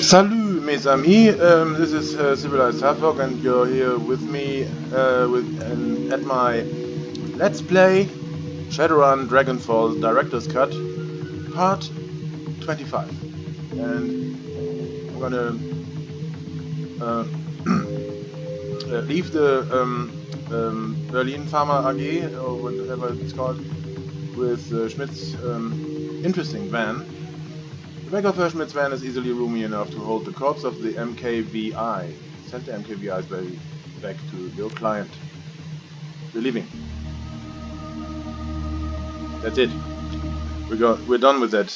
Salut mes amis, this is Civilized Halfwalk and you're here with me at my Let's Play Shadowrun Dragonfall Director's Cut Part 25. And I'm gonna leave the Berlin Pharma AG, or whatever it's called, with Schmidt's interesting van. The back of her Schmidt's van is easily roomy enough to hold the corpse of the MKVI. Send the MKVI's back to your client. We're leaving. That's it. We're done with that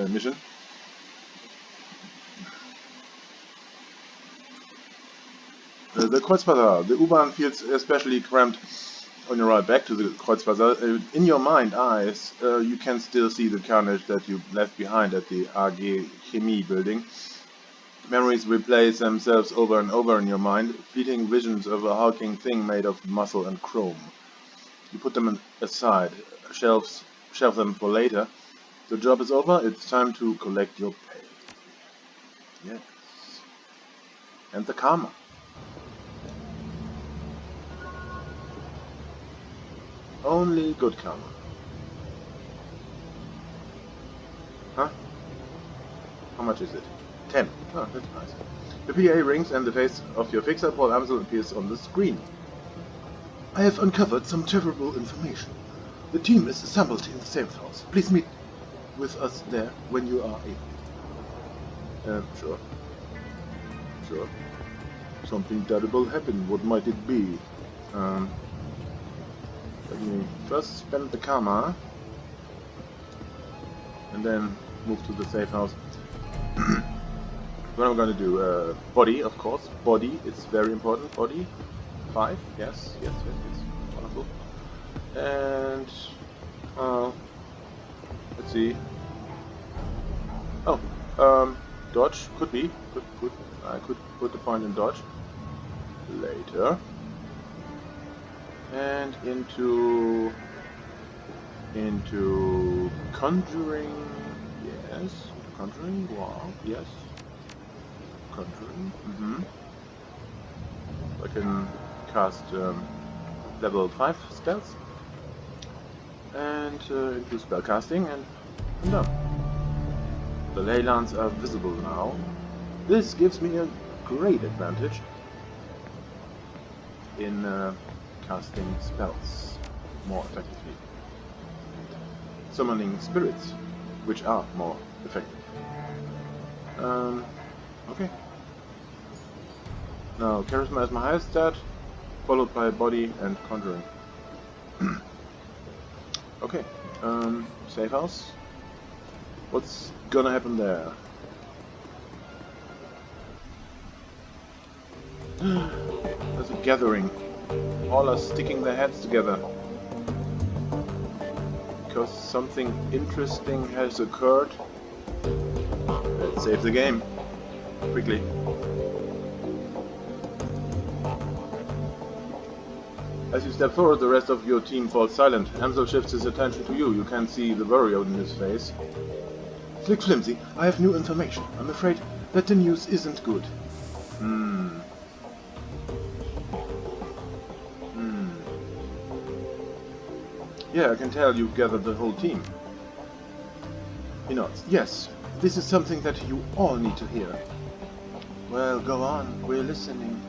mission. The Kreuzbazar. The U-Bahn feels especially cramped on your ride back to the Kreuzbazar. In your mind eyes, you can still see the carnage that you left behind at the AG Chemie building. Memories replay themselves over and over in your mind, fleeting visions of a hulking thing made of muscle and chrome. You put them aside, shelf them for later. The job is over, it's time to collect your pay. Yes. And the karma. Only good karma. Huh? How much is it? 10. Oh, that's nice. The PA rings and the face of your fixer, Paul Amsel, appears on the screen. I have uncovered some terrible information. The team is assembled in the safe house. Please meet with us there when you are able. Sure. Sure. Something terrible happened. What might it be? Let me first spend the karma and then move to the safe house. What I'm gonna do, body, of course. Body is very important. Body 5, yes. Wonderful. And let's see. Oh, dodge could be. I could put the point in dodge later. And into conjuring, yes. Conjuring, wow, yes. Conjuring, I can cast level 5 spells and into spellcasting, and I'm done. The ley lines are visible now. This gives me a great advantage in casting spells more effectively, summoning spirits, which are more effective. Okay. Now charisma is my highest stat, followed by body and conjuring. Okay. Safe house. What's gonna happen there? There's a gathering. All are sticking their heads together because something interesting has occurred. Let's save the game quickly. As you step forward, the rest of your team falls silent. Amsel shifts his attention to you. You can see the worry on his face. Slick Flimsy, I have new information. I'm afraid that the news isn't good. Yeah, I can tell you've gathered the whole team. He nods. Yes, this is something that you all need to hear. Well, go on, we're listening.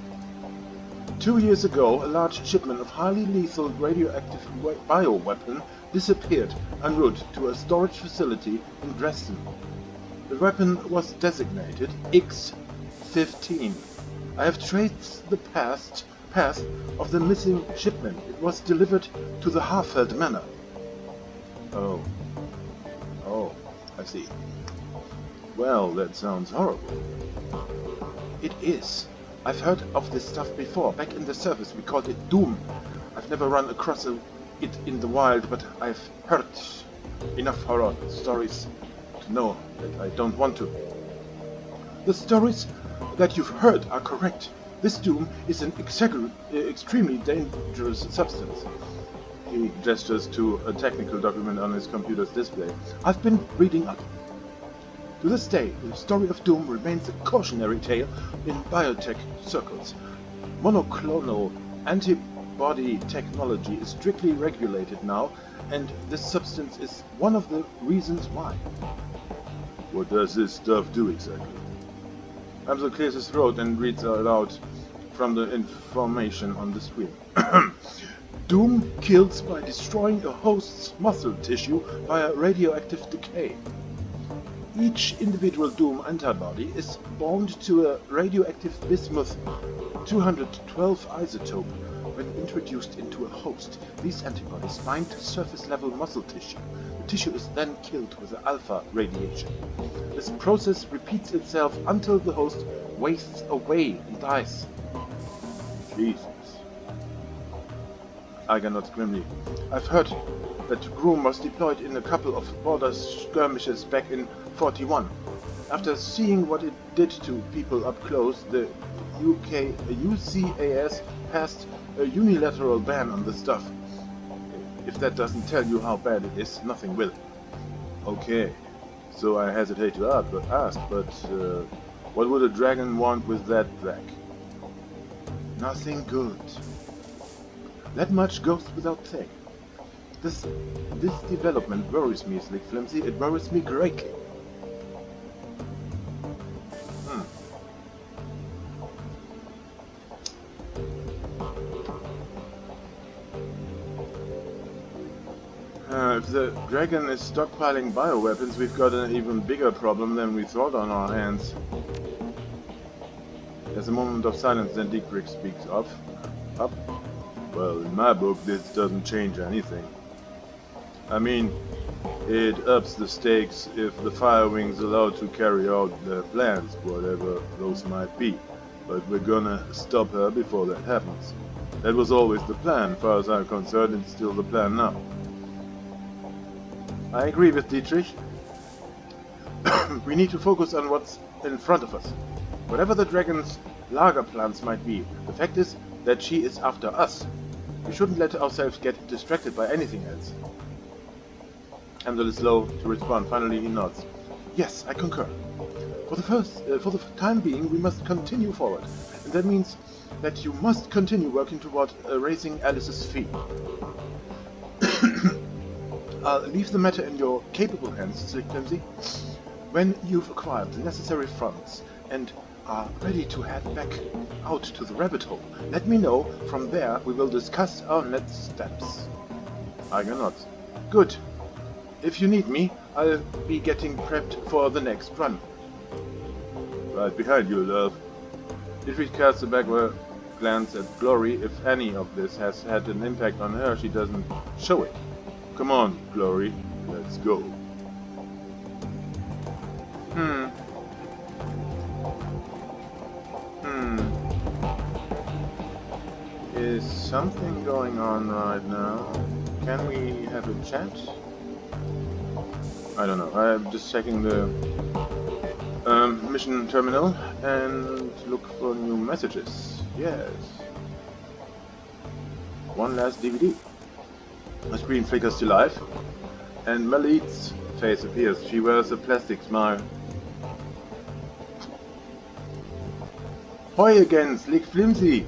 2 years ago, a large shipment of highly lethal radioactive bioweapon disappeared en route to a storage facility in Dresden. The weapon was designated X-15. I have traced the path of the missing shipment. It was delivered to the Harfeld Manor. Oh, I see. Well, that sounds horrible. It is. I've heard of this stuff before. Back in the service we called it Doom. I've never run across it in the wild, but I've heard enough horror stories to know that I don't want to. The stories that you've heard are correct. This Doom is an extremely dangerous substance. He gestures to a technical document on his computer's display. I've been reading up. To this day, the story of Doom remains a cautionary tale in biotech circles. Monoclonal antibody technology is strictly regulated now, and this substance is one of the reasons why. What does this stuff do exactly? Hamza clears his throat and reads aloud from the information on the screen. Doom kills by destroying a host's muscle tissue via radioactive decay. Each individual Doom antibody is bound to a radioactive bismuth-212 isotope. When introduced into a host, these antibodies bind to surface-level muscle tissue. The tissue is then killed with the alpha radiation. This process repeats itself until the host wastes away and dies. Jesus. Eiger nods grimly. I've heard that Groom was deployed in a couple of border skirmishes back in 41. After seeing what it did to people up close, the UCAS passed a unilateral ban on the stuff. If that doesn't tell you how bad it is, nothing will. Okay, so I hesitate to ask, but what would a dragon want with that Drac? Nothing good. That much goes without saying. This development worries me, Slick Flimsy. It worries me greatly. If the dragon is stockpiling bioweapons, we've got an even bigger problem than we thought on our hands. There's a moment of silence, then Dietrich speaks up. Well, in my book, this doesn't change anything. I mean, it ups the stakes if the Firewing's allowed to carry out their plans, whatever those might be. But we're gonna stop her before that happens. That was always the plan, as far as I'm concerned, it's still the plan now. I agree with Dietrich. We need to focus on what's in front of us. Whatever the dragon's lager plans might be, the fact is that she is after us. We shouldn't let ourselves get distracted by anything else. Hamza is slow to respond. Finally he nods. Yes, I concur. For the time being, we must continue forward. And that means that you must continue working toward raising Alice's fee. I'll leave the matter in your capable hands, Slick Flimsy. When you've acquired the necessary funds and are ready to head back out to the rabbit hole, let me know. From there, we will discuss our next steps. Eiger nods. Good. If you need me, I'll be getting prepped for the next run. Right behind you, love. Dietrich casts a backward glance at Glory. If any of this has had an impact on her, she doesn't show it. Come on, Glory, let's go. Is something going on right now? Can we have a chat? I don't know. I'm just checking the mission terminal and look for new messages. Yes. One last DVD. The screen flickers to life, and Malik's face appears. She wears a plastic smile. Hoi again, Slick Flimsy!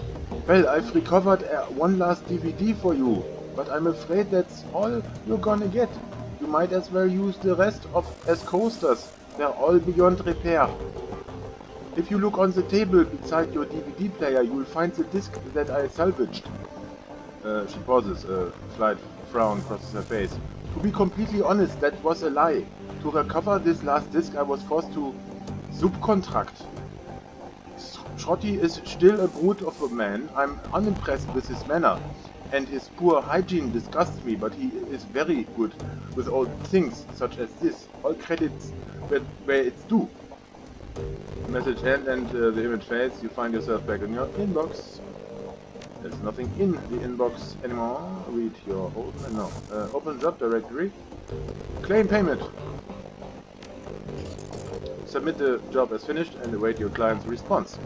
Well, I've recovered one last DVD for you, but I'm afraid that's all you're gonna get. You might as well use the rest as coasters. They're all beyond repair. If you look on the table beside your DVD player, you'll find the disc that I salvaged. She pauses, a slight frown crosses her face. To be completely honest, that was a lie. To recover this last disc, I was forced to subcontract. Shotty is still a brute of a man. I'm unimpressed with his manner, and his poor hygiene disgusts me, but he is very good with all things such as this. All credits where it's due. The message ends and the image fades. You find yourself back in your inbox. There's nothing in the inbox anymore. Read your old... no. Open job directory. Claim payment. Submit the job as finished and await your client's response.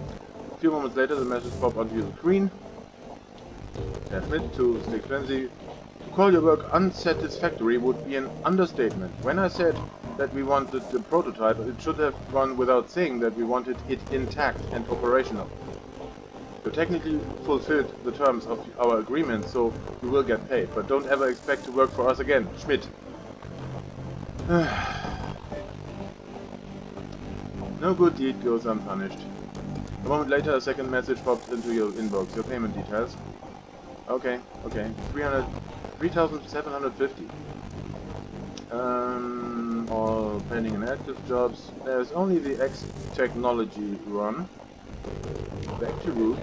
A few moments later, the message pops onto your screen. Transmit to Slick Flimsy. call your work unsatisfactory would be an understatement. When I said that we wanted the prototype, it should have gone without saying that we wanted it intact and operational. You technically fulfilled the terms of our agreement, so you will get paid, but don't ever expect to work for us again, Schmidt. No good deed goes unpunished. A moment later, a second message popped into your inbox. Your payment details. Okay. 3,750. All pending and active jobs. There's only the X technology run. Back to root.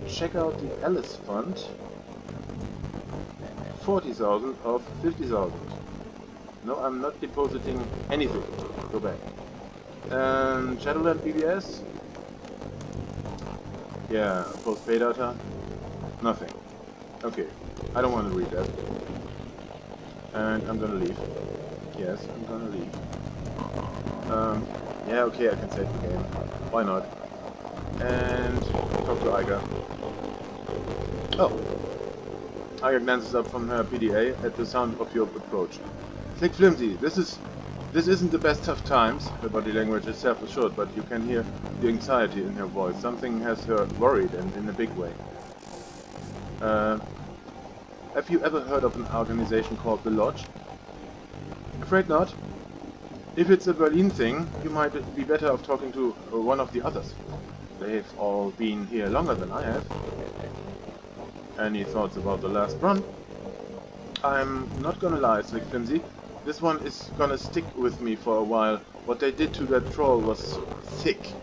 Check out the Alice Fund. 40,000 of 50,000. No, I'm not depositing anything. Go back. Shadowrun BBS. Yeah, post-pay data. Nothing. Okay, I don't want to read that. And I'm gonna leave. Yes, I'm gonna leave. Yeah, okay, I can save the game. Why not? And talk to Eiger. Oh. Eiger glances up from her PDA at the sound of your approach. Slick Flimsy, this isn't the best of times. Her body language is self-assured, but you can hear the anxiety in her voice. Something has her worried, and in a big way. Have you ever heard of an organization called The Lodge? Afraid not. If it's a Berlin thing, you might be better off talking to one of the others. They've all been here longer than I have. Any thoughts about the last run? I'm not gonna lie, Slick Flimsy. This one is gonna stick with me for a while. What they did to that troll was sick.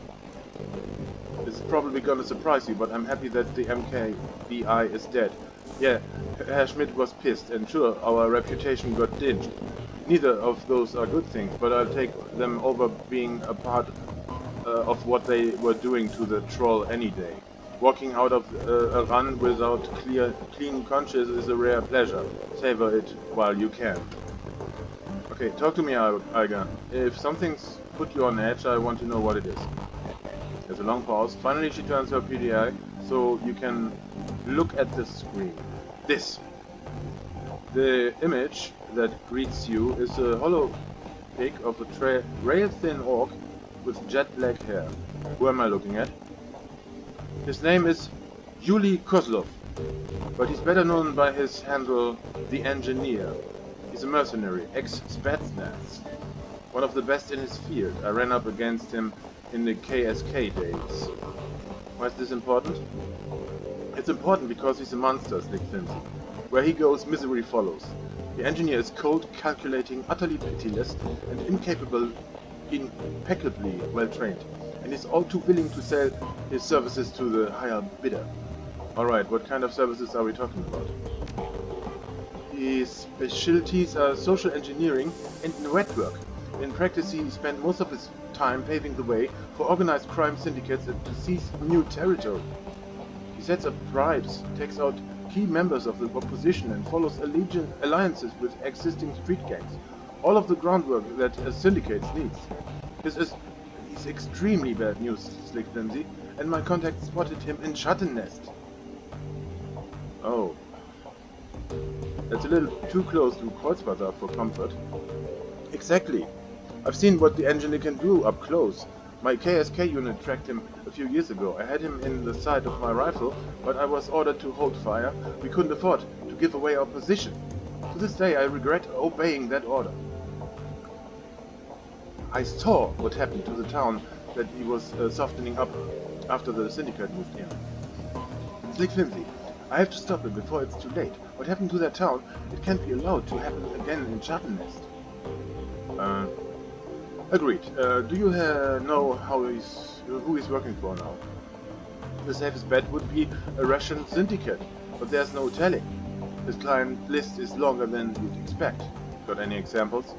It's probably gonna surprise you, but I'm happy that the MKVI is dead. Yeah, Herr Schmidt was pissed, and sure, our reputation got dinged. Neither of those are good things, but I'll take them over being a part of what they were doing to the troll any day. Walking out of a run without clean conscience is a rare pleasure. Savor it while you can. Okay, talk to me, Eiger. If something's put you on edge, I want to know what it is. There's a long pause. Finally, she turns her PDI so you can look at the screen. This. The image that greets you is a hollow pic of a rail-thin orc with jet black hair. Who am I looking at? His name is Yuli Kozlov, but he's better known by his handle, The Engineer. He's a mercenary, ex-Spetsnaz, one of the best in his field. I ran up against him in the KSK days. Why is this important? It's important because he's a monster, Slick Flimsy. Where he goes, misery follows. The Engineer is cold, calculating, utterly pitiless, and incapable, impeccably well-trained, and is all too willing to sell his services to the higher bidder. Alright, what kind of services are we talking about? His specialties are social engineering and network. In practice, he spent most of his time paving the way for organized crime syndicates to seize new territory. He sets up bribes, takes out key members of the opposition, and follows alliances with existing street gangs. All of the groundwork that a syndicate needs. He's extremely bad news, Slick Flimsy, and my contact spotted him in Schattennest. Oh. That's a little too close to Kreuzbazar for comfort. Exactly. I've seen what the engineer can do up close. My KSK unit tracked him a few years ago. I had him in the sight of my rifle, but I was ordered to hold fire. We couldn't afford to give away our position. To this day, I regret obeying that order. I saw what happened to the town that he was softening up after the syndicate moved in. Slick Flimsy, I have to stop him before it's too late. What happened to that town, it can't be allowed to happen again in Schattennest. Agreed. Do you know who he's working for now? The safest bet would be a Russian syndicate, but there's no telling. His client list is longer than you'd expect. Got any examples?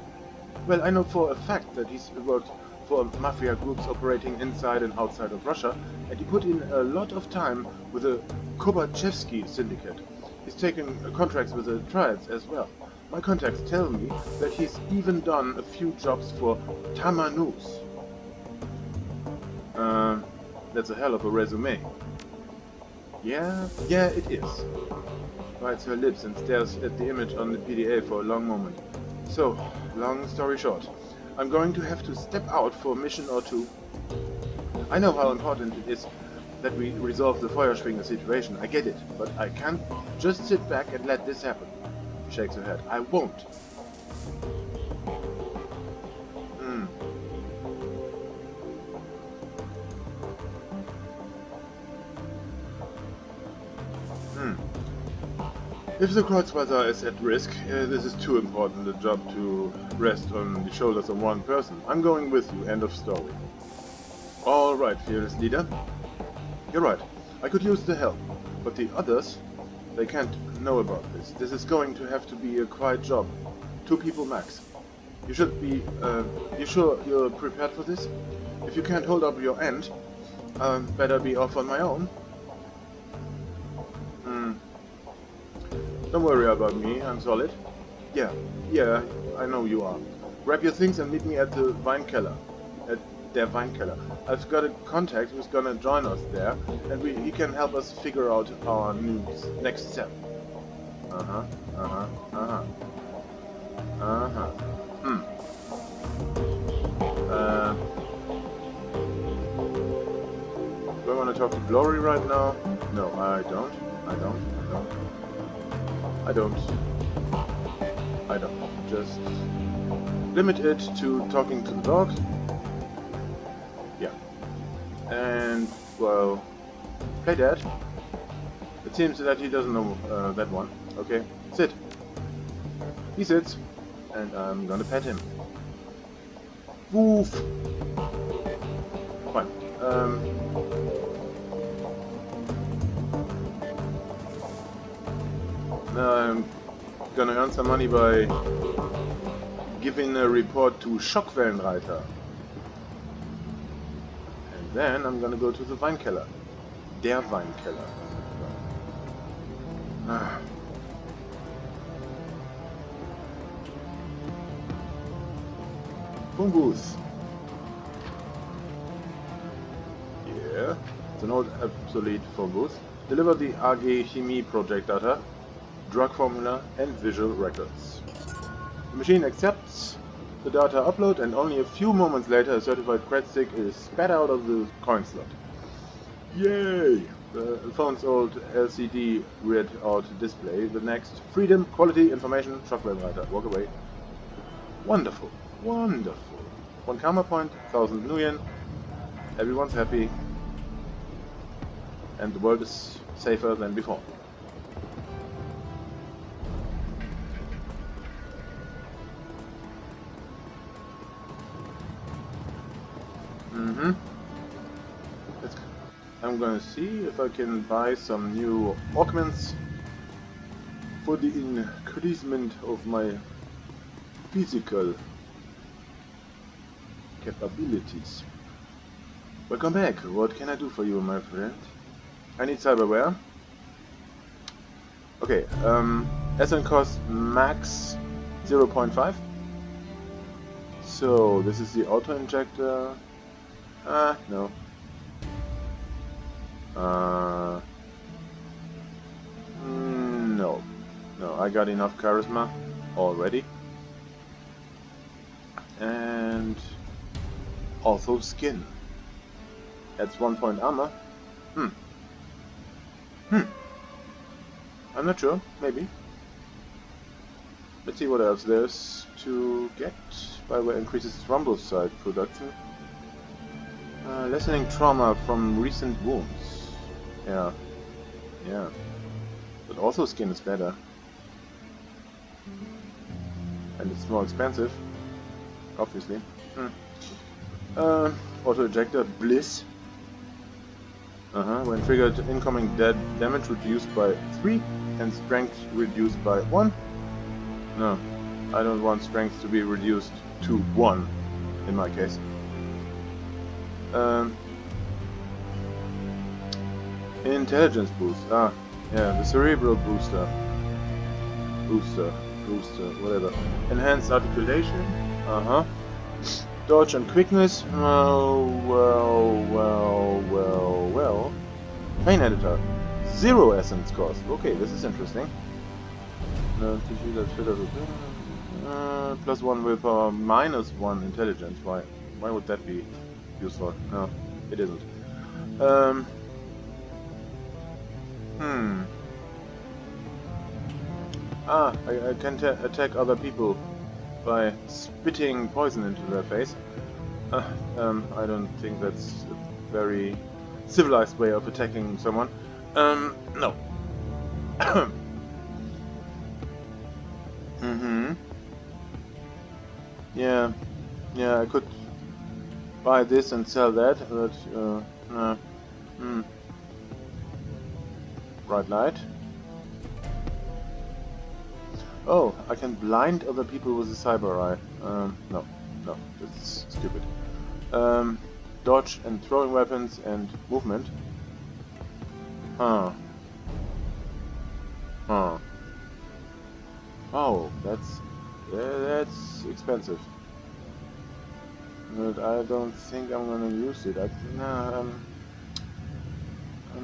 Well, I know for a fact that he's worked for mafia groups operating inside and outside of Russia, and he put in a lot of time with the Kobachevsky syndicate. He's taken contracts with the triads as well. My contacts tell me that he's even done a few jobs for Tamanus. That's a hell of a resume. Yeah, it is. bites her lips and stares at the image on the PDA for a long moment. So, long story short, I'm going to have to step out for a mission or two. I know how important it is that we resolve the Feuerschwinger situation, I get it, but I can't just sit back and let this happen. She shakes her head. I won't. If the Kreuzwasser is at risk, this is too important a job to rest on the shoulders of one person. I'm going with you, end of story. Alright, fearless leader. You're right, I could use the help, but the others, they can't know about this. This is going to have to be a quiet job. 2 people max. You should be, you sure you're prepared for this? If you can't hold up your end, better be off on my own. Don't worry about me, I'm solid. Yeah, I know you are. Grab your things and meet me at the Weinkeller. At der Weinkeller. I've got a contact who's gonna join us there, and he can help us figure out our next step. Do I want to talk to Glory right now? No, I don't. Just limit it to talking to the dog. Yeah. And, well, play dead. It seems that he doesn't know that one. Okay, sit. He sits, and I'm gonna pet him. Woof! Fine. I'm gonna earn some money by giving a report to Schockwellenreiter. And then I'm gonna go to the Weinkeller. Der Weinkeller. Phone booth. Yeah, it's an old obsolete phone booth. Deliver the AG Chemie project data, drug formula and visual records. The machine accepts the data upload, and only a few moments later a certified cred stick is spat out of the coin slot. Yay! The phone's old LCD read out display. The next: freedom, quality, information, Schockwellenreiter. Walk away. Wonderful, wonderful. 1 karma point, 1000 nuyen. Everyone's happy. And the world is safer than before. I'm gonna see if I can buy some new augments for the increasement of my physical capabilities. Welcome back. What can I do for you, my friend? I need cyberware. Okay, SN cost max 0.5. So this is the auto injector. No. No, I got enough charisma already. And also skin. That's 1 point armor. I'm not sure, maybe. Let's see what else there's to get. By the way, increases thrombocyte production. Lessening trauma from recent wounds. Yeah. But also skin is better. And it's more expensive. Obviously. Auto ejector bliss. When triggered, incoming dead damage reduced by 3 and strength reduced by 1. No, I don't want strength to be reduced to 1 in my case. Intelligence boost. Yeah, the cerebral booster, whatever. Enhanced articulation. Dodge and quickness. Well. Pain editor. 0 essence cost. Okay, this is interesting. No, tissue that's fit of +1 willpower, -1 intelligence. Why would that be useful? No, it isn't. I can attack other people by spitting poison into their face. I don't think that's a very civilized way of attacking someone. No. Yeah, I could buy this and sell that, but no. Bright light. Oh, I can blind other people with a cyber eye. No, that's stupid. Dodge and throwing weapons and movement. Oh, that's expensive. But I don't think I'm gonna use it. I'm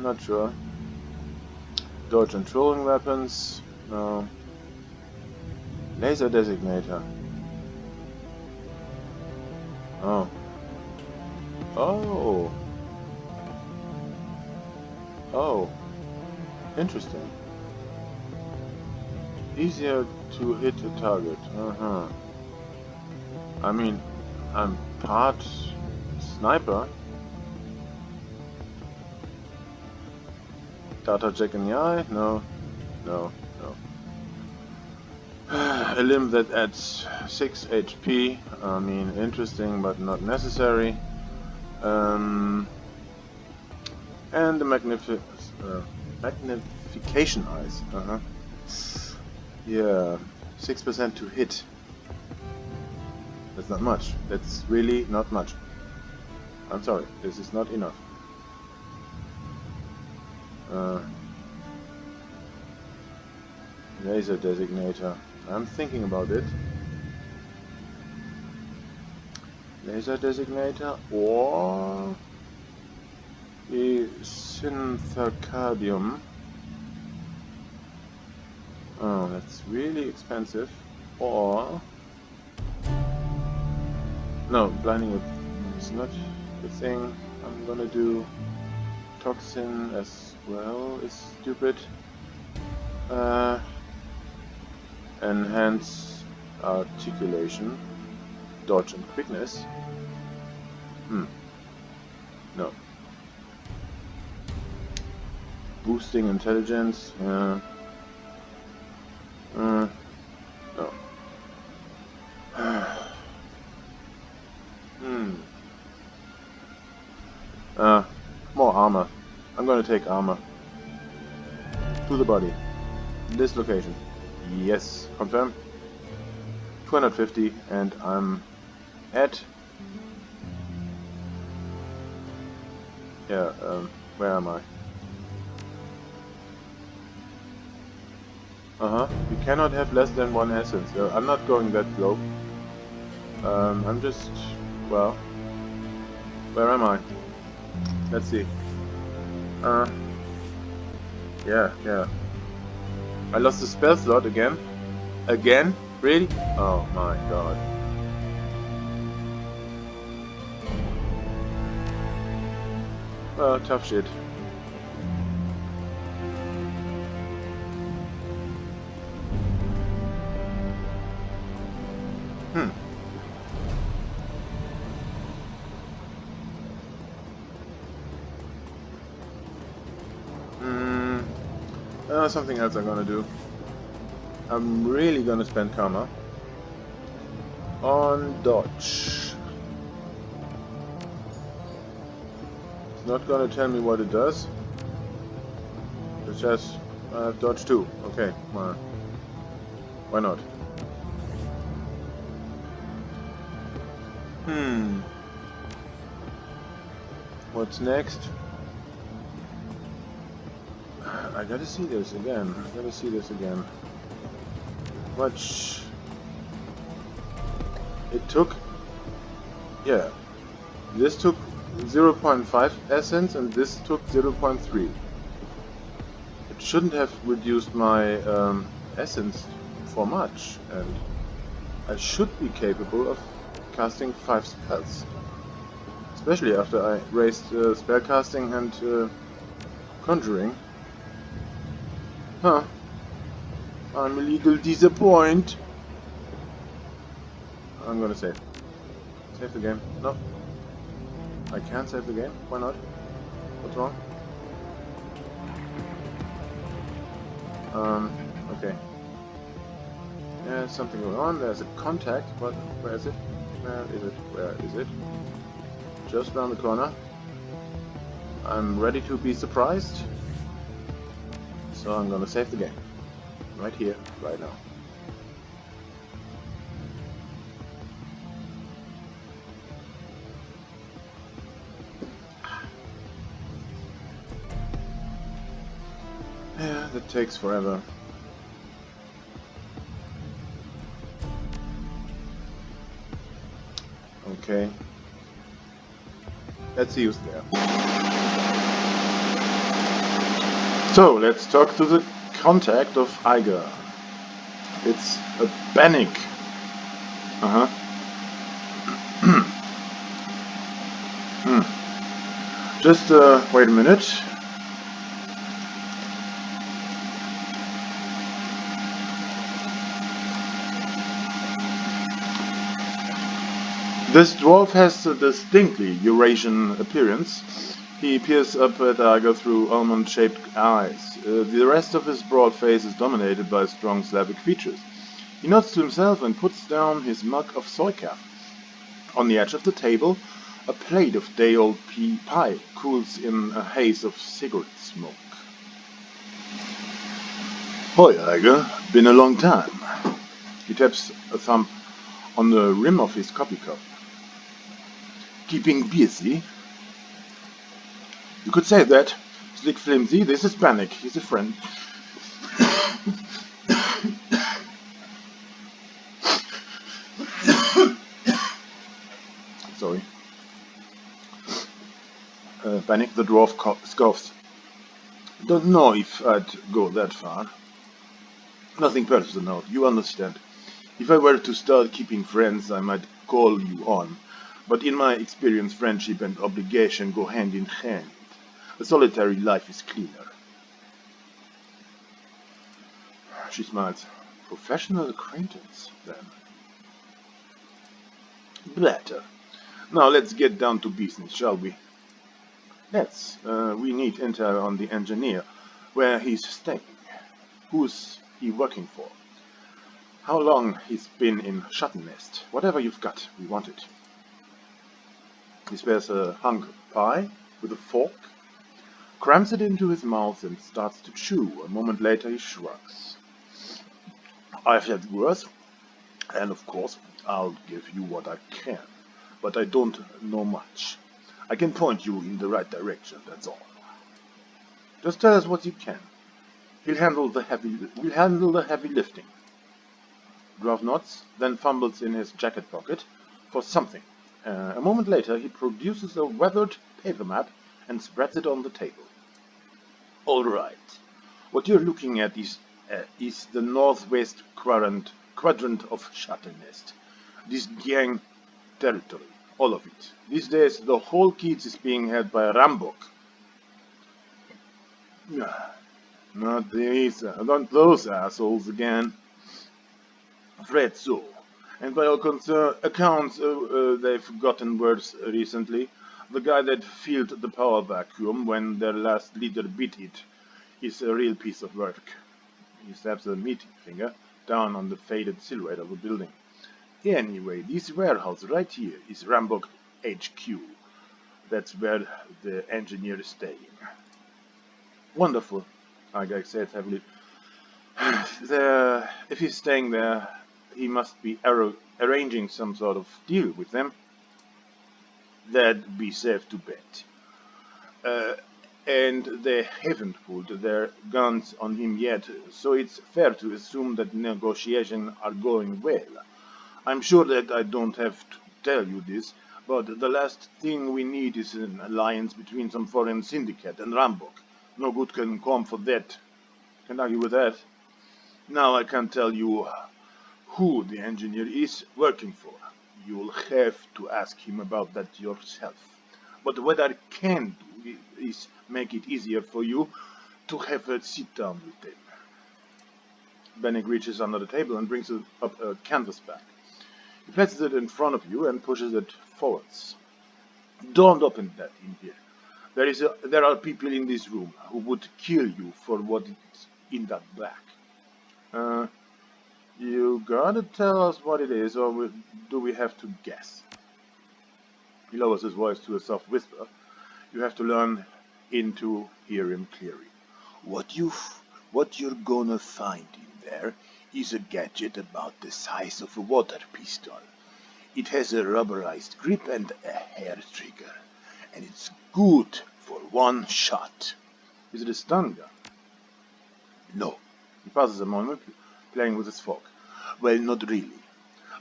not sure. Dodge and throwing weapons. No. Laser designator. Oh. Interesting. Easier to hit a target. I mean, I'm part sniper. Data check in the eye? No. A limb that adds 6 HP. I mean, interesting but not necessary. And the magnification eyes. Yeah, 6% to hit. That's not much. That's really not much. I'm sorry, this is not enough. Laser designator. I'm thinking about it. Laser designator or the synthacadium. Oh, that's really expensive. Or no, blinding is not the thing. I'm gonna do toxin as well. Is stupid. Enhance articulation, dodge and quickness. No. Boosting intelligence. No. More armor. I'm gonna take armor. To the body. This location. Yes, confirm. 250 and I'm at... Yeah, where am I? You cannot have less than 1 essence. I'm not going that low. I'm just... well... Where am I? Let's see. Yeah. I lost the spell slot again. Again? Really? Oh my god. Well, tough shit. Something else I'm gonna do. I'm really gonna spend karma on dodge. It's not gonna tell me what it does. It says dodge 2. Okay, well, why not? What's next? I gotta see this again. Much it took? Yeah. This took 0.5 essence and this took 0.3. It shouldn't have reduced my essence for much, and I should be capable of casting 5 spells. Especially after I raised spellcasting and conjuring. Huh. I'm a little disappointed. I'm gonna save. Save the game. No. I can't save the game. Why not? What's wrong? Okay. There's something going on. There's a contact, but where is it? Where is it? Where is it? Just around the corner. I'm ready to be surprised. So I'm gonna save the game. Right here, right now. Yeah, that takes forever. Okay. Let's see who's there. So, let's talk to the contact of Eiger. It's a panic. Just wait a minute. This dwarf has a distinctly Eurasian appearance. He peers up at Eiger through almond-shaped eyes. The rest of his broad face is dominated by strong Slavic features. He nods to himself and puts down his mug of soy calf. On the edge of the table, a plate of day-old pie cools in a haze of cigarette smoke. Hoi, Eiger. Been a long time. He taps a thumb on the rim of his coffee cup. Keeping busy? You could say that. Slick Flimsy, this is Panic. He's a friend. Sorry. Panic, the dwarf scoffs. Don't know if I'd go that far. Nothing personal, you understand. If I were to start keeping friends, I might call you on. But in my experience, friendship and obligation go hand in hand. A solitary life is cleaner. She smiles. Professional acquaintance, then. Better. Now let's get down to business, shall we? Let's. We need intel on the engineer, where he's staying. Who's he working for? How long he's been in Schattenest. Whatever you've got, we want it. He spares a hunk of pie with a fork, crams it into his mouth and starts to chew. A moment later he shrugs. I've had worse, and of course I'll give you what I can, but I don't know much. I can point you in the right direction, that's all. Just tell us what you can. We'll handle the heavy lifting. Dwarf nods, then fumbles in his jacket pocket for something. A moment later he produces a weathered paper map and spreads it on the table. All right. What you're looking at is the northwest quadrant of Schattenest. This gang territory, all of it. These days the whole Keats is being held by Rambok. Not those assholes again. Afraid so. And by all accounts, they've gotten worse recently. The guy that filled the power vacuum when their last leader beat it is a real piece of work. He slaps a meat finger down on the faded silhouette of a building. Anyway, this warehouse right here is Rambok HQ. That's where the engineer is staying. Wonderful, Eiger said heavily. If he's staying there, he must be arranging some sort of deal with them. That'd be safe to bet. And they haven't pulled their guns on him yet, so it's fair to assume that negotiations are going well. I'm sure that I don't have to tell you this, but the last thing we need is an alliance between some foreign syndicate and Rambok. No good can come for that. Can't argue with that. Now I can tell you who the engineer is working for. You'll have to ask him about that yourself. But what I can do is make it easier for you to have a sit down with him. Bennig reaches under the table and brings up a canvas bag. He places it in front of you and pushes it forwards. Don't open that in here. There are people in this room who would kill you for what is in that bag. You gotta tell us what it is, or do we have to guess? He lowers his voice to a soft whisper. You have to learn to hear him clearly. What you're gonna find in there is a gadget about the size of a water pistol. It has a rubberized grip and a hair trigger, and it's good for one shot. Is it a stun gun? No. He pauses a moment, playing with his fork. Well, not really.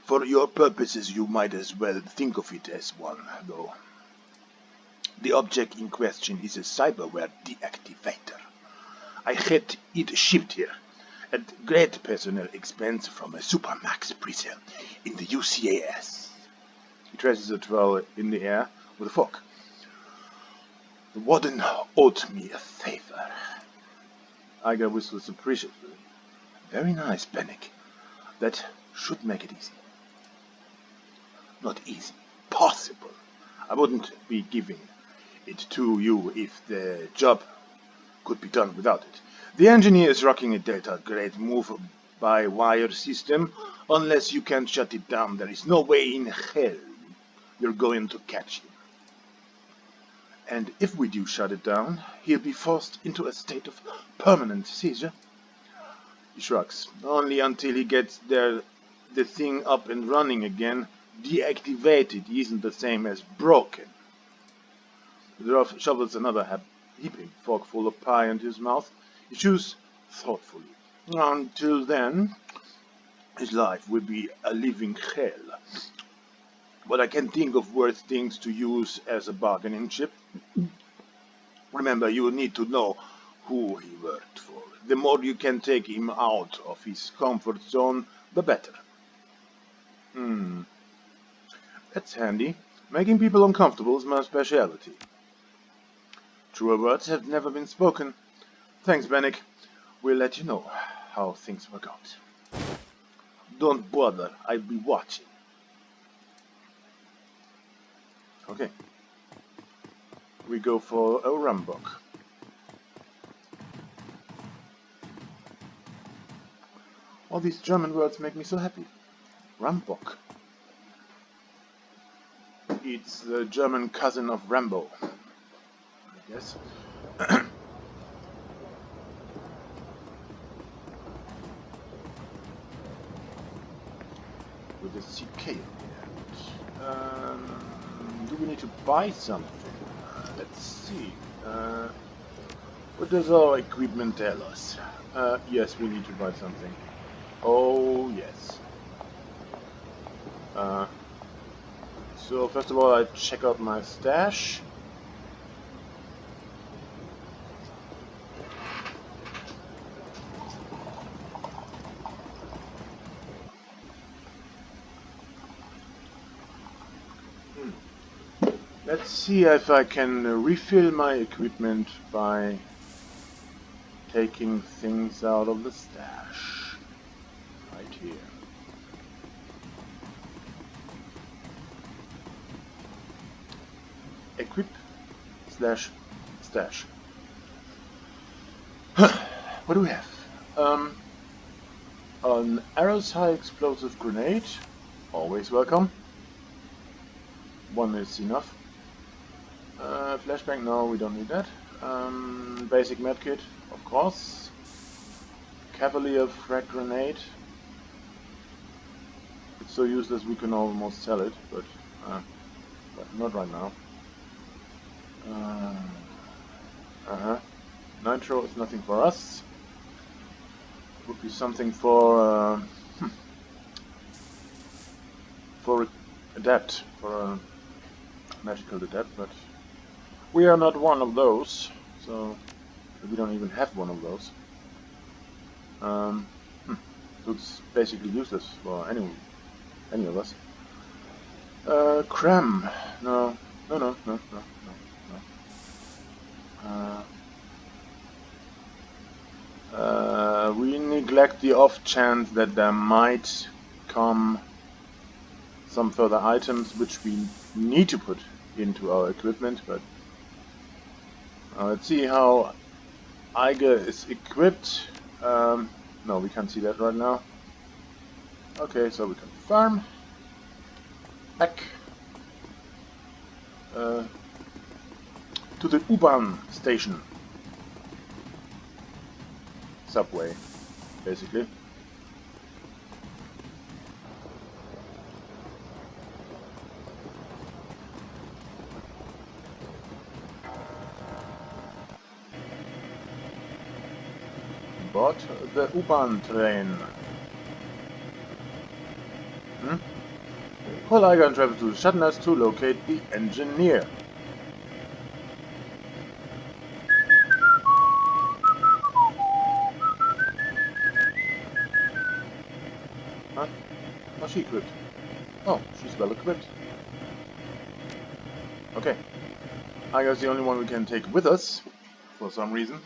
For your purposes, you might as well think of it as one, though. The object in question is a cyberware deactivator. I had it shipped here at great personal expense from a Supermax prison in the UCAS. He traces a twirl in the air with a fork. The warden owed me a favor. Eiger whistles appreciatively. Very nice, Bennig. That should make it easy. Not easy. Possible. I wouldn't be giving it to you if the job could be done without it. The engineer is rocking a data-grade move-by-wire system. Unless you can shut it down, there is no way in hell you're going to catch him. And if we do shut it down, he'll be forced into a state of permanent seizure. He shrugs. Only until he gets the thing up and running again. Deactivated isn't the same as broken. The dwarf shovels another heaping fork full of pie into his mouth. He chews thoughtfully. Until then, his life will be a living hell. But I can think of worse things to use as a bargaining chip. Remember, you need to know who he worked for. The more you can take him out of his comfort zone, the better. That's handy. Making people uncomfortable is my specialty. Truer words have never been spoken. Thanks, Bennig. We'll let you know how things work out. Don't bother, I'll be watching. Okay. We go for a Rambock. All these German words make me so happy. Rambock. It's the German cousin of Rambo, I guess. With a CK in the end. Do we need to buy something? Let's see. What does our equipment tell us? Yes, we need to buy something. Oh, yes. So first of all, I check out my stash. Let's see if I can refill my equipment by taking things out of the stash. Right here. Equip / stash. What do we have? An arrows high explosive grenade. Always welcome. One is enough. Flashbang, no, we don't need that. Basic medkit, of course. Cavalier frag grenade. It's so useless we can almost sell it, but not right now. Nitro is nothing for us. Would be something for adept, for a magical adept, but we are not one of those, so we don't even have one of those. looks basically useless for any of us. Cram. No. No. We neglect the off chance that there might come some further items which we need to put into our equipment, but let's see how Eiger is equipped. No, we can't see that right now. Okay, so we can farm. Back to the U-Bahn station. Subway, basically. Board the U-Bahn train. Call Eiger and travel to Shadowrun to locate the engineer. Huh? How's she equipped? Oh, she's well equipped. Okay. Eiger's the only one we can take with us, for some reason.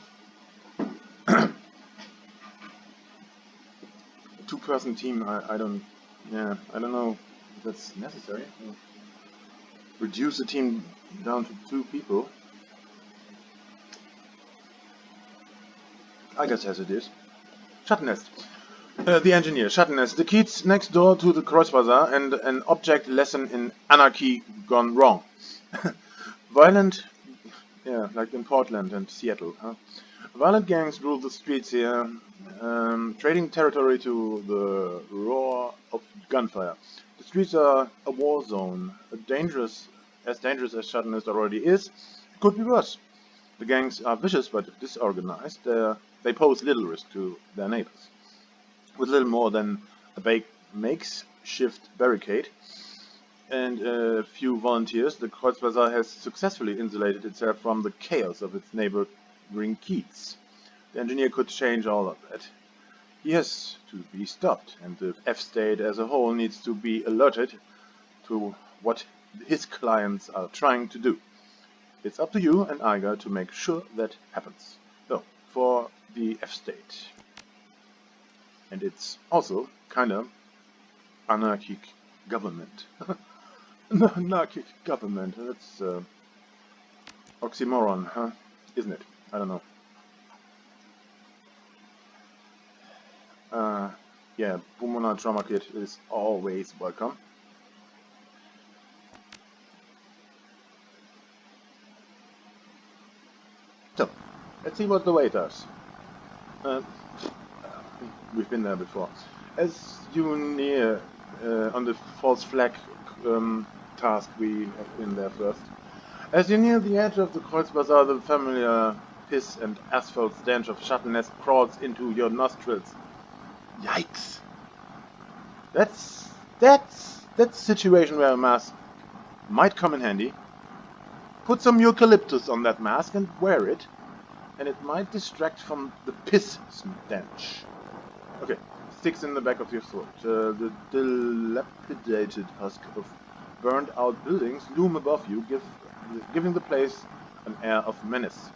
Two-person team, I don't know if that's necessary. Reduce the team down to 2 people. I guess as it is. Shadowrun. The engineer, Shadowrun. The kids next door to the Kreuzbazaar and an object lesson in anarchy gone wrong. Violent, yeah, like in Portland and Seattle, huh? Violent gangs rule the streets here, trading territory to the roar of gunfire. The streets are a war zone, as dangerous as Shadowrun already is. It could be worse. The gangs are vicious but disorganized. They pose little risk to their neighbors. With little more than a makeshift barricade and a few volunteers, the Kreuzbazaar has successfully insulated itself from the chaos of its neighboring kids. The engineer could change all of that. He has to be stopped, and the F-state as a whole needs to be alerted to what his clients are trying to do. It's up to you and Eiger to make sure that happens. So, for the F-state. And it's also kind of anarchic government. Anarchic government, that's oxymoron, huh? Isn't it? I don't know. Yeah, Pulmonar Trauma Kit is always welcome. So, let's see what the way does. We've been there before. As you near on the false flag task we have been there first. As you near the edge of the Kreuzbazaar, the familiar piss and asphalt stench of Shadowrun crawls into your nostrils. Yikes! That's a situation where a mask might come in handy. Put some eucalyptus on that mask and wear it, and it might distract from the piss stench. Okay, sticks in the back of your throat. The dilapidated husk of burned-out buildings loom above you, giving the place an air of menace.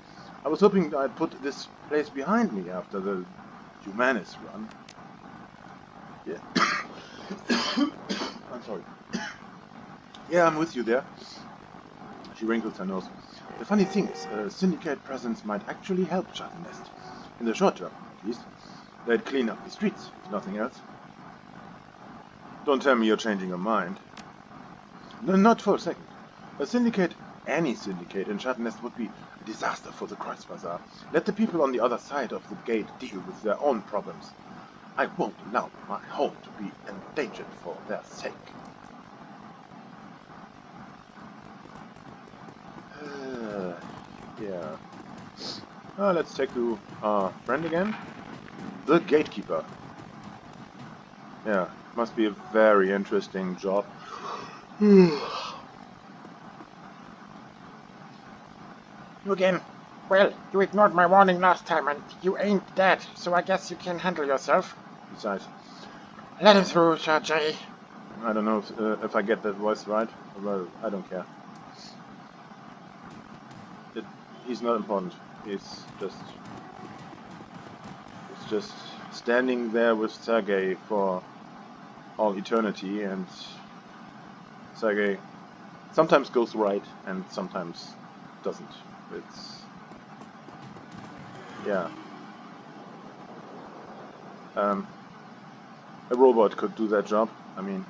I was hoping I'd put this place behind me after the Humanis run. Yeah. I'm sorry. Yeah, I'm with you there. She wrinkles her nose. The funny thing is, a syndicate presence might actually help Shadowrun. In the short term, at least. They'd clean up the streets, if nothing else. Don't tell me you're changing your mind. No, not for a second. A syndicate, any syndicate in Shadowrun would be a disaster for the Kreuzbazaar. Let the people on the other side of the gate deal with their own problems. I won't allow my home to be endangered for their sake. Yeah. Let's take to our friend again. The gatekeeper. Yeah, must be a very interesting job. You again. Well, you ignored my warning last time and you ain't dead, so I guess you can handle yourself. Besides, Let him through, Chachi. I don't know if I get that voice right. Well, I don't care. He's not important. He's just standing there with Sergei for all eternity, and Sergei sometimes goes right and sometimes doesn't. It's yeah. A robot could do that job. I mean,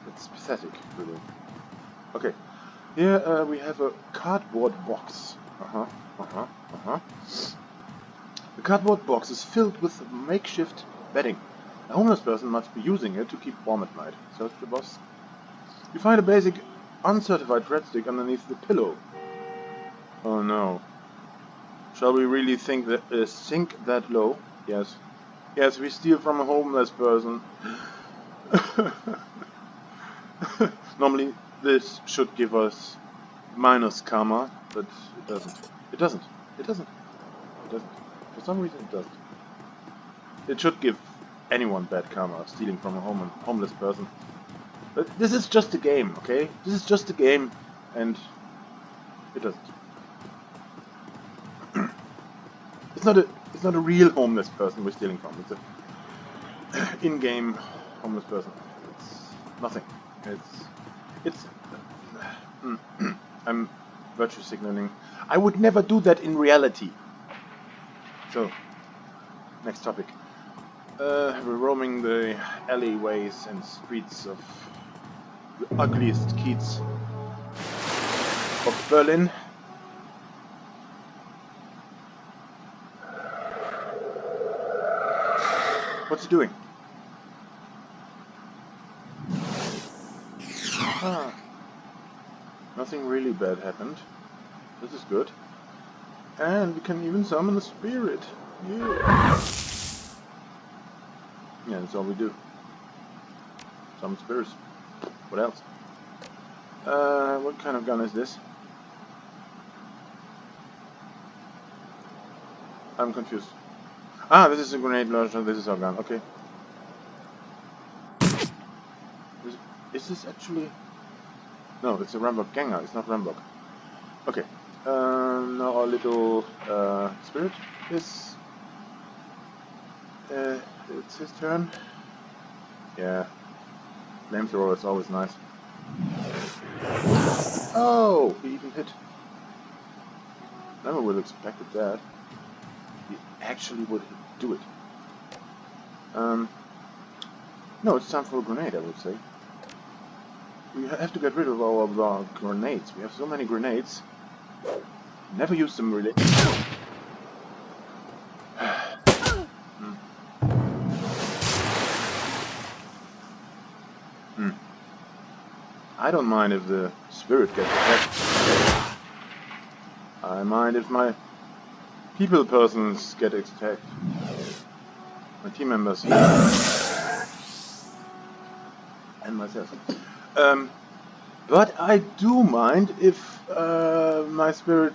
it's pathetic, really. Okay, here we have a cardboard box. The cardboard box is filled with makeshift bedding. A homeless person must be using it to keep warm at night. Search the box. You find a basic uncertified red stick underneath the pillow. Oh no. Shall we really sink that low? Yes. Yes, we steal from a homeless person. Normally this should give us minus karma, but it doesn't. It doesn't. It doesn't. It doesn't. For some reason it doesn't. It should give anyone bad karma, stealing from a homeless person. But this is just a game, okay? This is just a game, and it doesn't. It's not a real homeless person we're stealing from. It's a in-game homeless person. It's nothing. It's I'm virtue signaling. I would never do that in reality. So, next topic. We're roaming the alleyways and streets of the ugliest kids of Berlin. What's he doing? Nothing really bad happened. This is good. And we can even summon a spirit. Yeah. Yeah, that's all we do. Summon spirits. What else? What kind of gun is this? I'm confused. Ah, this is a grenade launcher, this is our gun, okay. Is this actually... No, it's a Rambok Ganger, it's not Rambok. Okay. Now our little spirit is... it's his turn. Yeah. Flamethrower is always nice. Oh! He even hit. Never would have expected that. He actually would do it. No, it's time for a grenade, I would say. We have to get rid of all of our grenades. We have so many grenades. Never use them really. I don't mind if the spirit gets attacked. I mind if my people persons get attacked. My team members. And myself. But I do mind if my spirit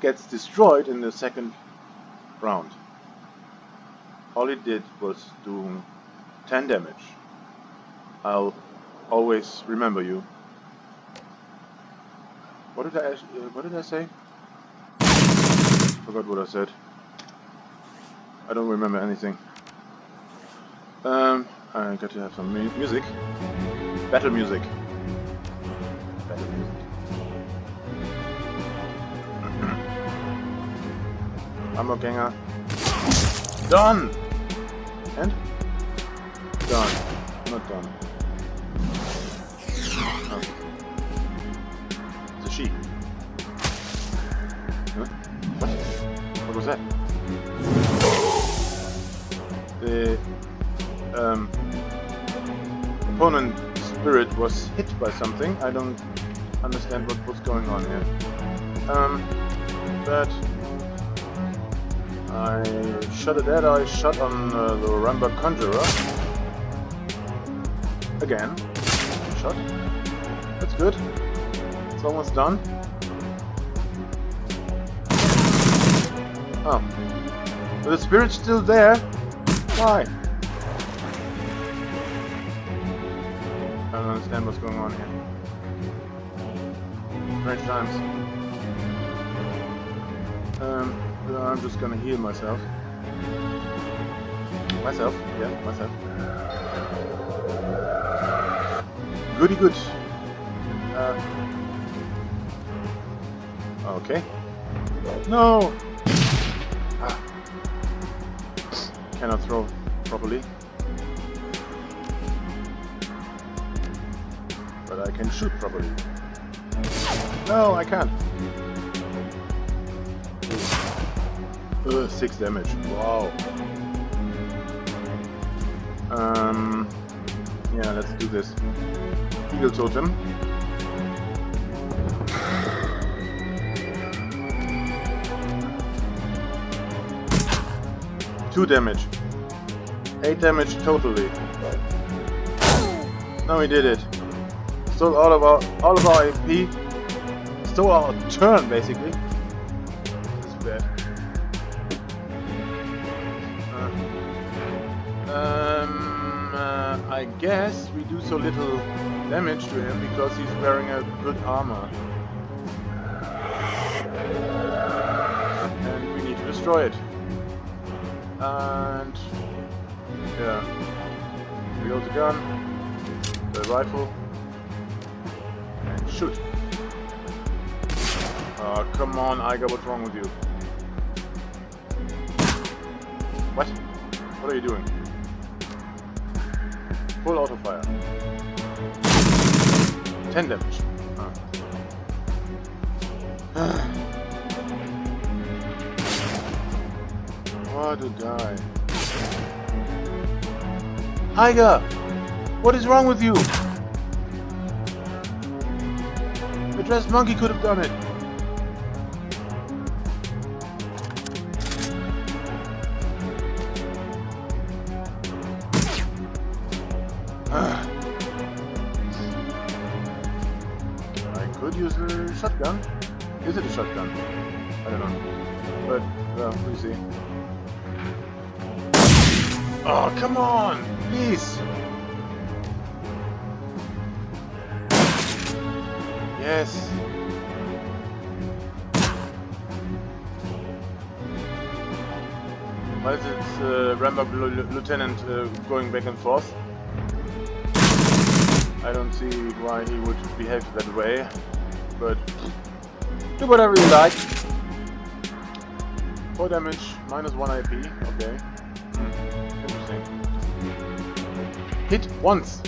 gets destroyed in the second round. All it did was do 10 damage. I'll always remember you. What did I say? Forgot what I said. I don't remember anything. I got to have some music. Battle music. Battle music. Rambok Ganger. Done! And? Done. Not done. Oh. It's a she. Huh? What? What was that? The opponent spirit was hit by something. I don't understand what was going on here. But I shot it at. I shot on the Rambok Conjurer. Again. Shot. That's good. It's almost done. Oh. But the spirit's still there? Why? I don't understand what's going on here. Strange times. I'm just gonna heal myself. Myself? Yeah, myself. Goody good. Okay. No! Ah. Cannot throw properly. But I can shoot properly. No, I can't. 6 damage. Wow. Yeah, let's do this. Eagle totem. Two damage. 8 damage totally. No, he did it. Stole all of our AP. Stole our turn basically. That's bad. I guess we do so little damage to him because he's wearing a good armor. And we need to destroy it. And yeah. Reload the gun, the rifle, and shoot. Oh, come on, Eiger, what's wrong with you? What? What are you doing? Full auto fire. 10 damage. What a guy. Eiger! What is wrong with you? The dressed monkey could have done it. I could use a shotgun. Is it a shotgun? I don't know. But, well, we'll see. Oh, come on! Please! Yes! Why is it Rambo Lieutenant going back and forth? I don't see why he would behave that way, but do whatever you like. 4 damage, -1 IP, okay. Interesting. Hit once!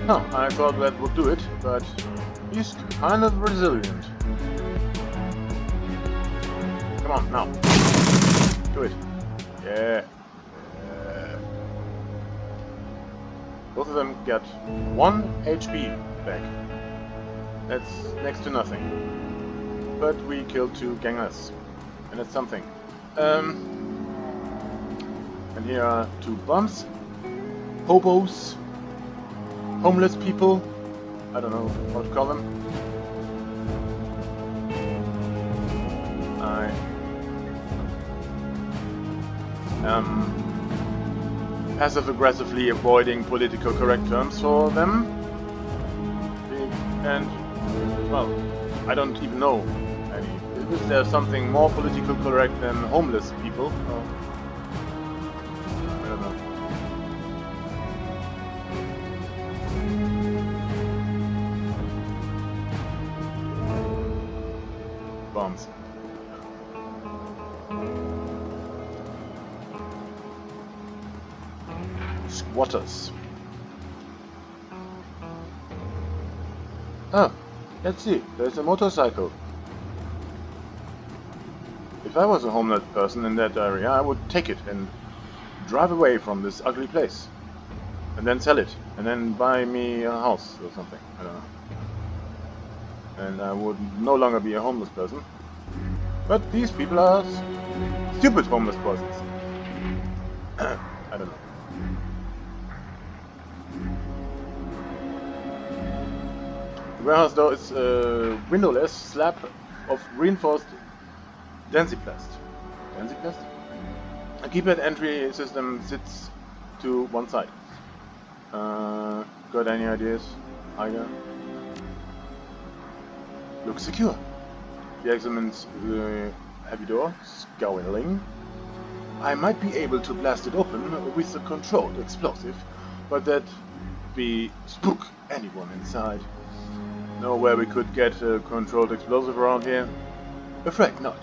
No, I thought that would do it, but he's kind of resilient. Come on, now. Do it. Yeah. Both of them get 1 HP back. That's next to nothing. But we killed 2 gangers. And that's something. And here are 2 bums. Hobos. Homeless people. I don't know what to call them. I am passive-aggressively avoiding political correct terms for them. And, well, I don't even know any. Is there something more politically correct than homeless people? Oh. I don't know. Bombs. Squatters. Oh, let's see. There's a motorcycle. If I was a homeless person in that area, I would take it and drive away from this ugly place. And then sell it. And then buy me a house or something. I don't know. And I would no longer be a homeless person. But these people are stupid homeless persons. I don't know. The warehouse door is a windowless slab of reinforced Densiplast. Densiplast? A keypad entry system sits to one side. Got any ideas, Eiger? Looks secure. He examines the heavy door, scowling. I might be able to blast it open with a controlled explosive, but that'd be spook anyone inside. Know where we could get a controlled explosive around here? Afraid not.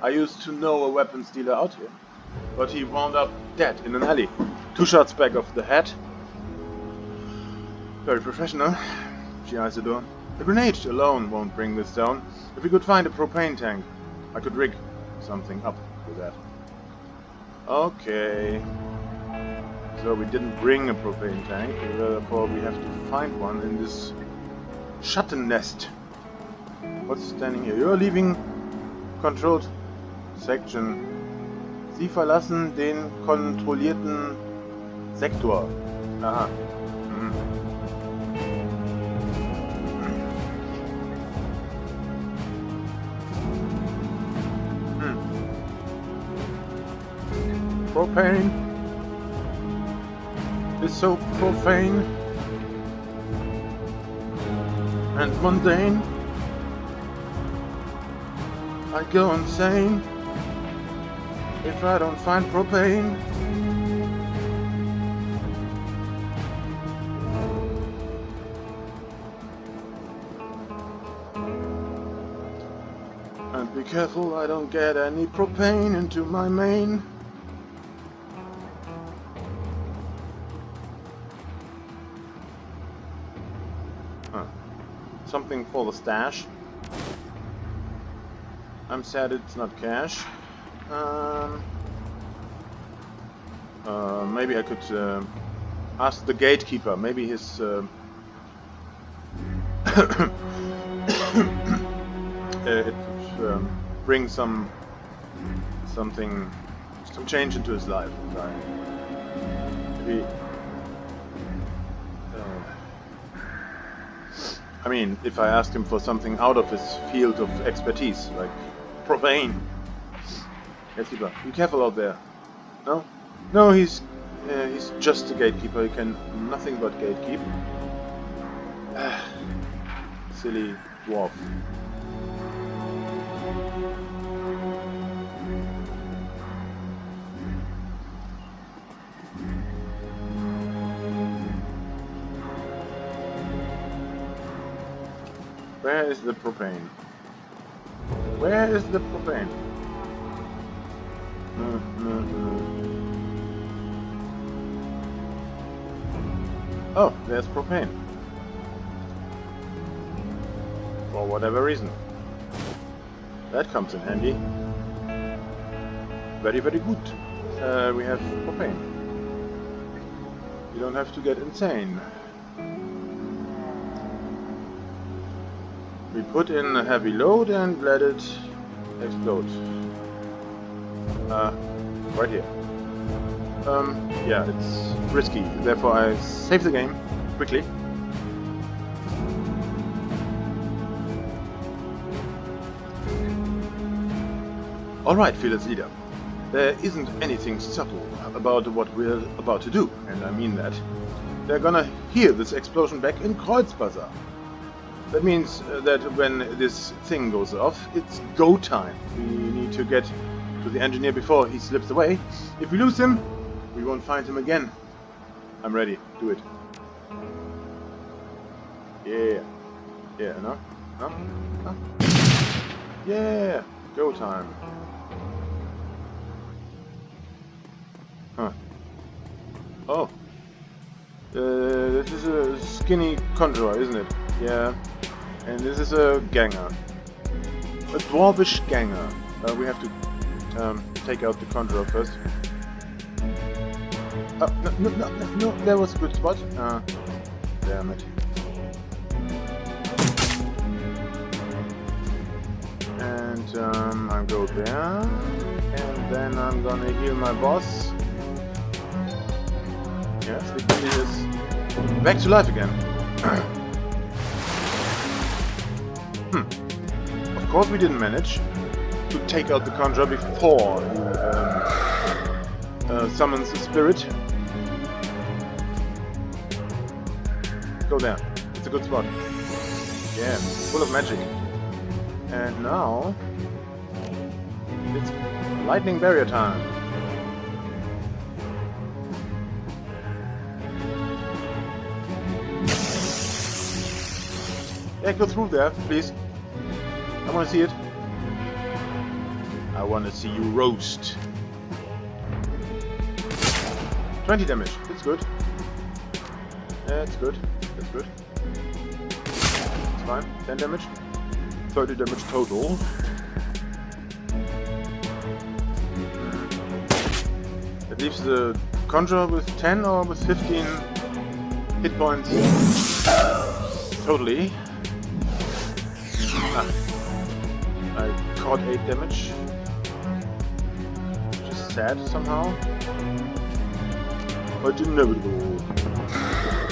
I used to know a weapons dealer out here, but he wound up dead in an alley. 2 shots back of the head. Very professional. She eyes the door. A grenade alone won't bring this down. If we could find a propane tank, I could rig something up with that. Okay. So we didn't bring a propane tank, therefore we have to find one in this Schattennest. What's standing here? You're leaving controlled section. Sie verlassen den kontrollierten Sektor. Aha. Propane is so profane and mundane. I go insane if I don't find propane. And be careful I don't get any propane into my main. Something for the stash. I'm sad it's not cash. Maybe I could ask the gatekeeper. Maybe his it could bring some change into his life. Maybe. I mean, if I asked him for something out of his field of expertise, like propane. Gatekeeper, be careful out there. No? No, he's just a gatekeeper. He can nothing but gatekeep. Silly dwarf. Where is the propane? Where is the propane? Oh, there's propane. For whatever reason. That comes in handy. Very, very good. We have propane. You don't have to get insane. We put in a heavy load and let it explode. Right here. Yeah, it's risky, therefore I save the game quickly. Alright, fearless leader. There isn't anything subtle about what we're about to do, and I mean that. They're gonna hear this explosion back in Kreuzbazar. That means that when this thing goes off, it's go time. We need to get to the engineer before he slips away. If we lose him, we won't find him again. I'm ready. Do it. Yeah. Yeah, no? No? No? Yeah! Go time. Huh. Oh. This is a skinny conjurer, isn't it? Yeah. And this is a ganger. A dwarvish ganger. We have to take out the conjurer first. No, that was a good spot. Damn it. And I go there. And then I'm gonna heal my boss. Yes, the key is back to life again. Of course we didn't manage. to take out the conjurer before he summons the spirit. Go there. It's a good spot. Yeah, full of magic. And now it's lightning barrier time. Yeah, go through there, please. I want to see it. I want to see you roast. 20 damage. It's good. That's good. That's good. It's fine. 10 damage. 30 damage total. That leaves the conjurer with 10 or with 15 hit points. Totally. I caught 8 damage. Which is sad somehow. But inevitable.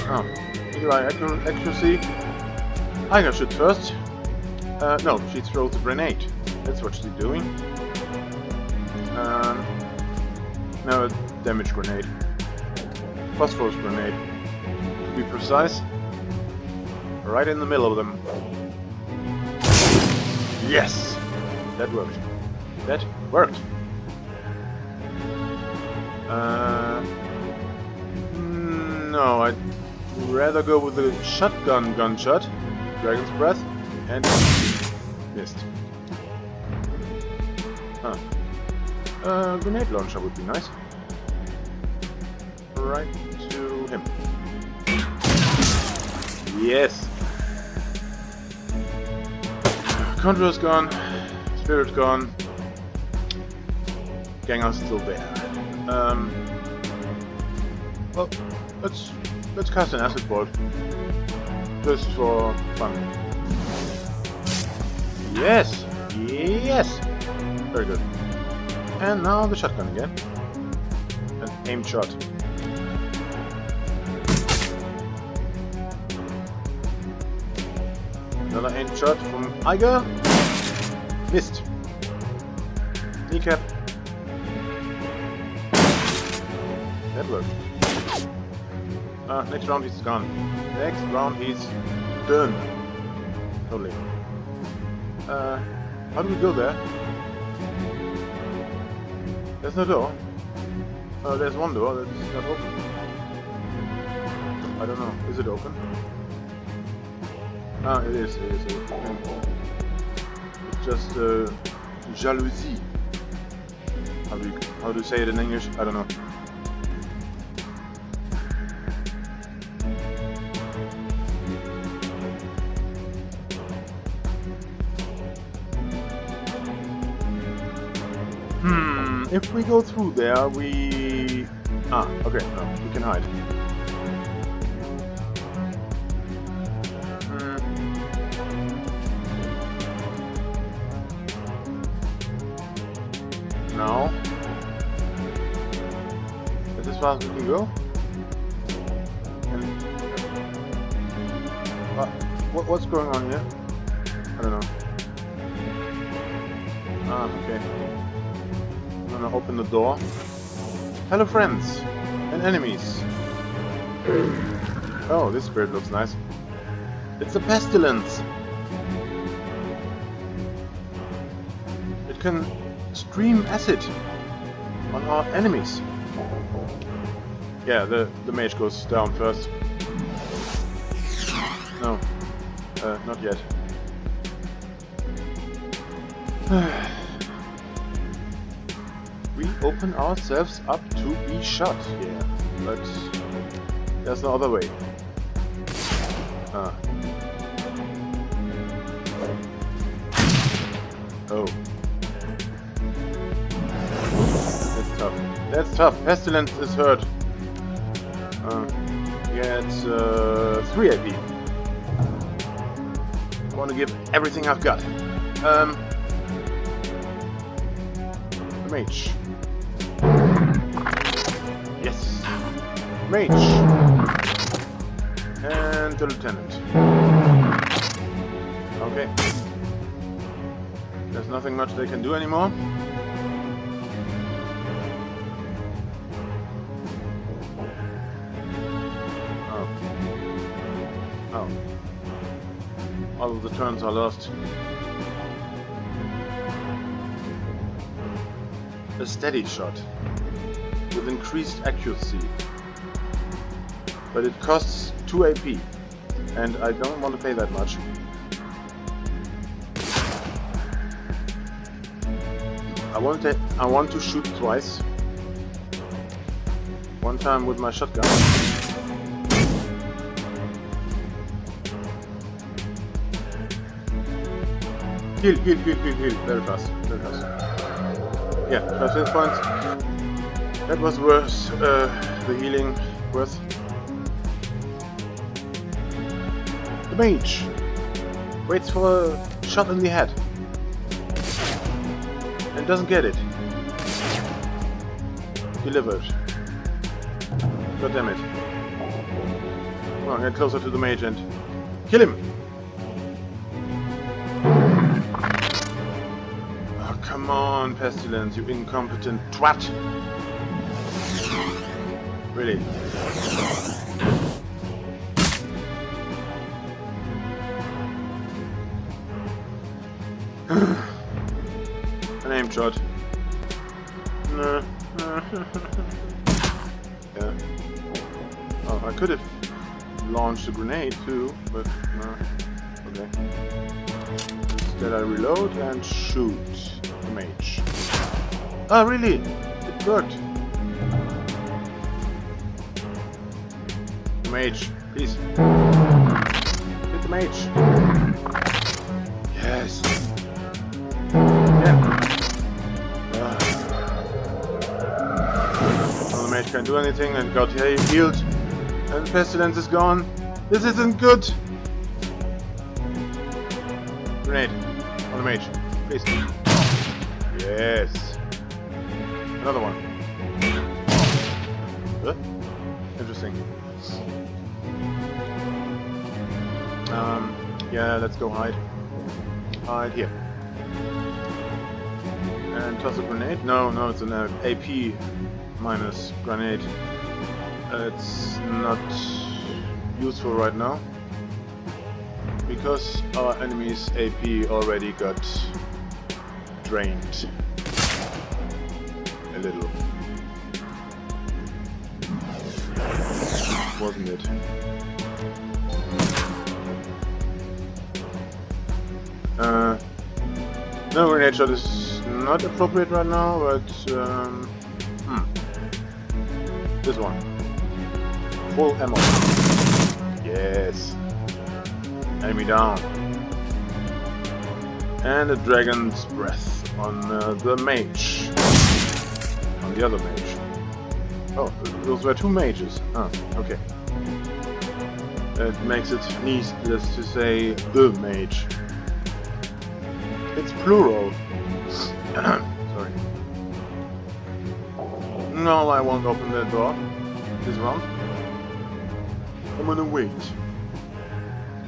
Oh. Accuracy. Eiger should first. No, she throws a grenade. That's what she's doing. No, a damage grenade. Phosphorus grenade. To be precise. Right in the middle of them. Yes! That worked. That worked. No, I'd rather go with the shotgun gunshot. Dragon's Breath. And missed. Huh. Grenade launcher would be nice. Right to him. Yes! Conjurer's gone. Spirit gone. Ganger's still there. Well, let's cast an acid ball. Just for fun. Yes! Yes! Very good. And now the shotgun again. An aimed shot. Another aimed shot from Eiger. Missed. Kneecap. That worked. Next round he's gone. Next round he's done. Totally. How do we go there? There's no door. There's one door that's not open. I don't know. Is it open? Ah, it is. It is. It's just jalousie. How do you say it in English? I don't know. If we go through there, we... Ah, okay, no, we can hide. No. Is this as far as we can go? What's going on here? I don't know. Ah, okay. I'm gonna open the door. Hello friends and enemies. Oh, this spirit looks nice. It's a pestilence. It can stream acid on our enemies. Yeah, the mage goes down first. No, not yet. We open ourselves up to be shot here, but there's no other way. Ah. Oh. That's tough. That's tough. Pestilence is hurt. Get 3 AP. I want to give everything I've got. The mage. Yes. Mage. And the lieutenant. Okay. There's nothing much they can do anymore. Oh. Oh. All of the turns are lost. A steady shot with increased accuracy. But it costs 2 AP. And I don't want to pay that much. I want to shoot twice. One time with my shotgun. Heal. Very fast. Yeah, 5 hit points. That was worth the healing worth. The mage waits for a shot in the head. And doesn't get it. Delivered. God damn it. Come on, get closer to the mage and kill him! Oh, come on, Pestilence, you incompetent twat! Really? An aim shot. No. Yeah. Oh, I could have launched a grenade too, but no. Okay. Instead I reload and shoot the mage. Oh, really? It worked. The mage, please. Hit the mage. Yes. Yeah. The mage can't do anything and got healed. And Pestilence is gone. This isn't good. Grenade on the mage, please. Yes. Another one. Interesting. Yeah, let's go hide. Hide here. And toss a grenade? No, it's an AP minus grenade. It's not useful right now. Because our enemy's AP already got drained. A little. Wasn't it? No, grenade shot is not appropriate right now, but this one. Full ammo. Yes. Enemy down. And a dragon's breath on the mage. On the other mage. Oh, those were 2 mages. Ah, okay. That makes it needless to say the mage. It's plural. Sorry. No, I won't open that door this round. I'm gonna wait.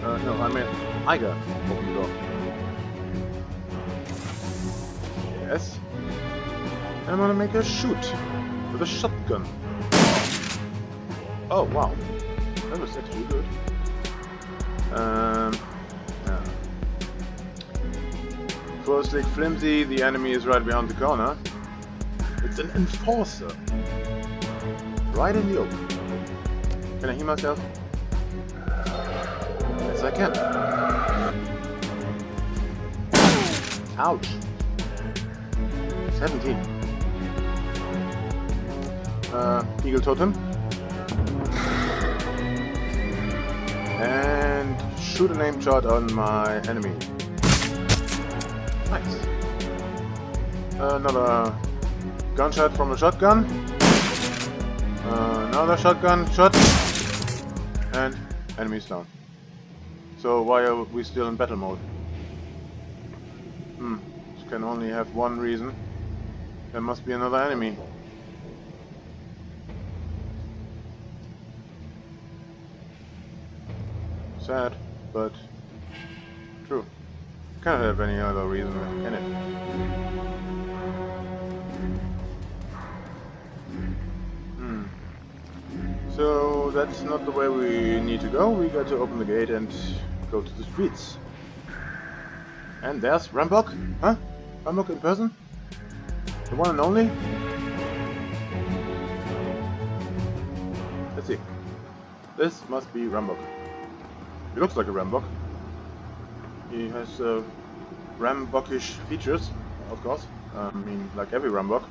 No, I mean Eiger open the door. Yes. I'm gonna make a shoot with a shotgun. Oh wow, that was actually good. Yeah. Slick flimsy, the enemy is right behind the corner. It's an enforcer. Right in the open. Can I heal myself? Yes, I can. Ouch. 17. Eagle totem. And shoot an aim shot on my enemy. Nice. Another gunshot from a shotgun. Another shotgun shot. And enemy's down. So why are we still in battle mode? This can only have one reason. There must be another enemy. Sad, but true. Can't have any other reason, can it? So that's not the way we need to go. We got to open the gate and go to the streets. And there's Rambok? Huh? Rambok in person? The one and only? Let's see. This must be Rambok. He looks like a Rambok. He has Rambokish features, of course. I mean, like every Rambok.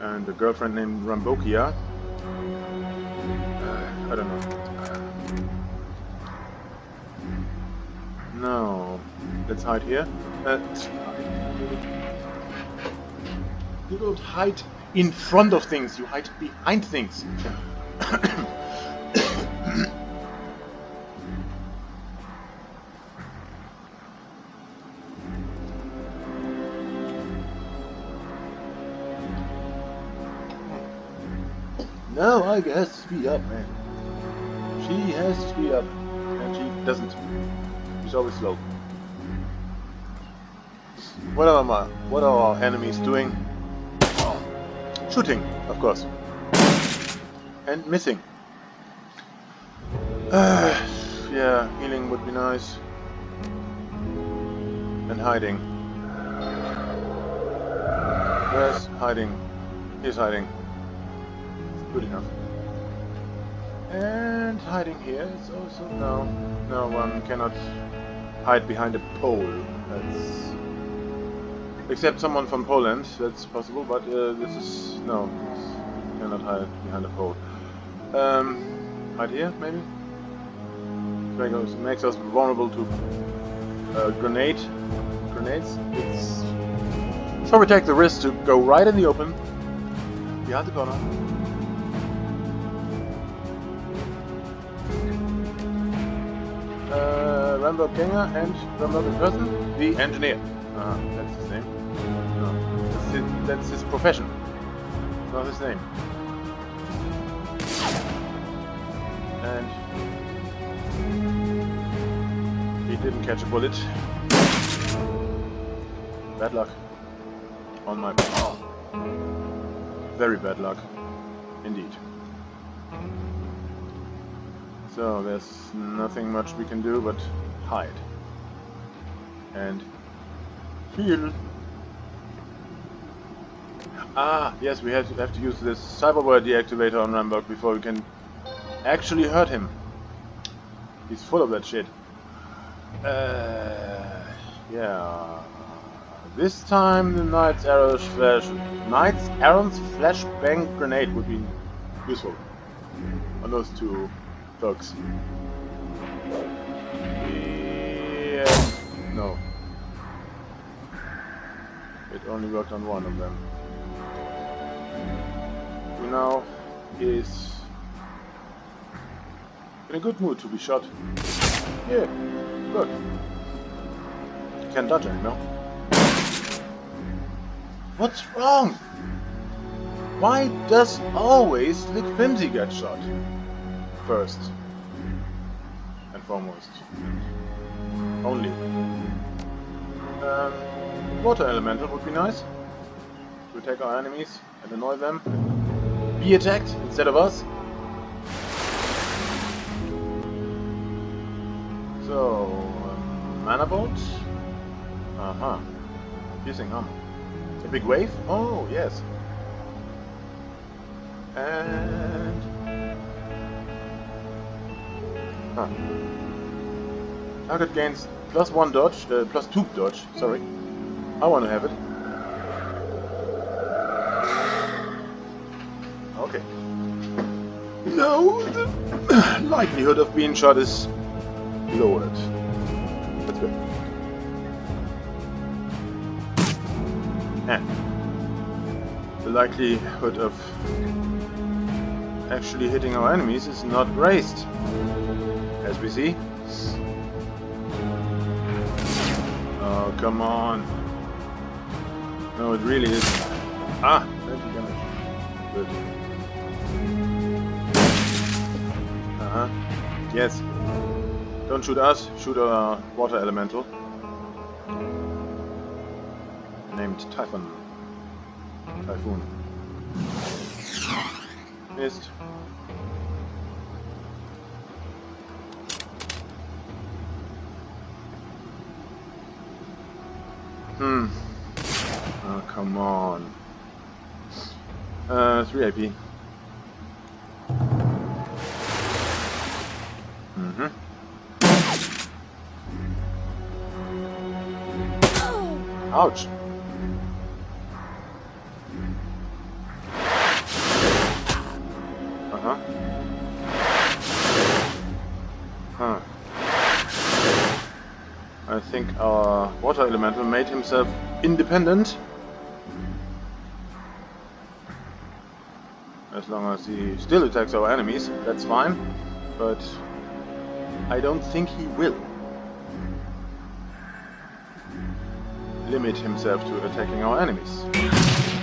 And a girlfriend named Rambokia. I don't know. No. Let's hide here. You don't hide in front of things, you hide behind things. No, Eiger has to speed up, man. She has to speed up, and she doesn't. She's always slow. What are our enemies doing? Shooting, of course. And missing. Yeah, healing would be nice. And hiding. Where's hiding? He's hiding. Good enough. And hiding here is also... No, one cannot hide behind a pole. That's... Except someone from Poland, that's possible, but this is... No, this cannot hide behind a pole. Hide here, maybe? It makes us vulnerable to grenades. So we take the risk to go right in the open, behind the corner. Rambok Ganger and Rambok in person, the engineer. That's his name. No, that's his profession. It's not his name. And he didn't catch a bullet. Bad luck. On my part. Very bad luck. Indeed. So there's nothing much we can do but hide. And heal. Ah, yes, we have to use this cyberware deactivator on Rambok before we can actually hurt him. He's full of that shit. Yeah. This time the Knight's Arrow's flashbang grenade would be useful on those two thugs. No. It only worked on one of them. Who now is in a good mood to be shot. Yeah, good. Can dodge him, no? What's wrong? Why does always the Flimsy get shot? First and foremost. Only. Water elemental would be nice. To attack our enemies and annoy them. Be attacked instead of us. So, mana bolt. Piercing armor. A big wave? Oh, yes. And... Target gains +1 dodge, +2 dodge, sorry. I want to have it. Okay. No, the likelihood of being shot is lowered. That's good. The likelihood of actually hitting our enemies is not raised, as we see. Oh, come on. No, it really isn't. Ah, 20 damage. Good. Uh-huh. Yes. Don't shoot us, shoot a water elemental. Named Typhon. Typhoon. Missed. Oh, come on. 3 AP. Mm-hmm. Ouch. Uh-huh. Huh. I think our water elemental made himself independent. As long as he still attacks our enemies, that's fine. But I don't think he will limit himself to attacking our enemies.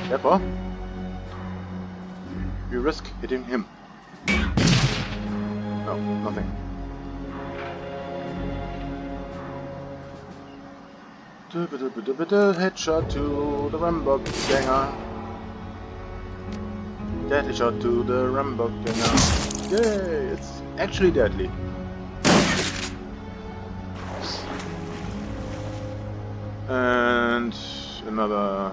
Therefore, we risk hitting him. No, nothing. Headshot to the Rambok ganger. Deadly shot to the Rambok ganger. Yay! It's actually deadly. And another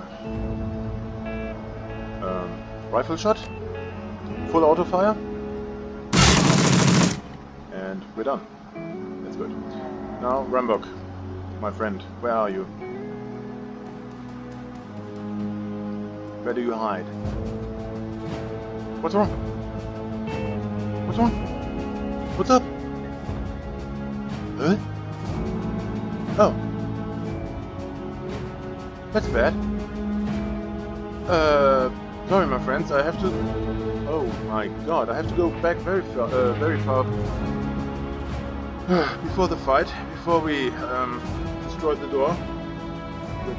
rifle shot. Full auto fire. And we're done. That's good. Now, Rambok, my friend, where are you? Where do you hide? What's wrong? What's wrong? What's up? Huh? Oh. That's bad. Sorry my friends, I have to... Oh my god, I have to go back very far before the fight, before we destroyed the door with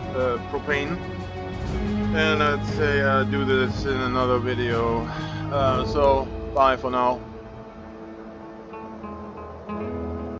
propane. And I'd say I'll do this in another video. So, bye for now.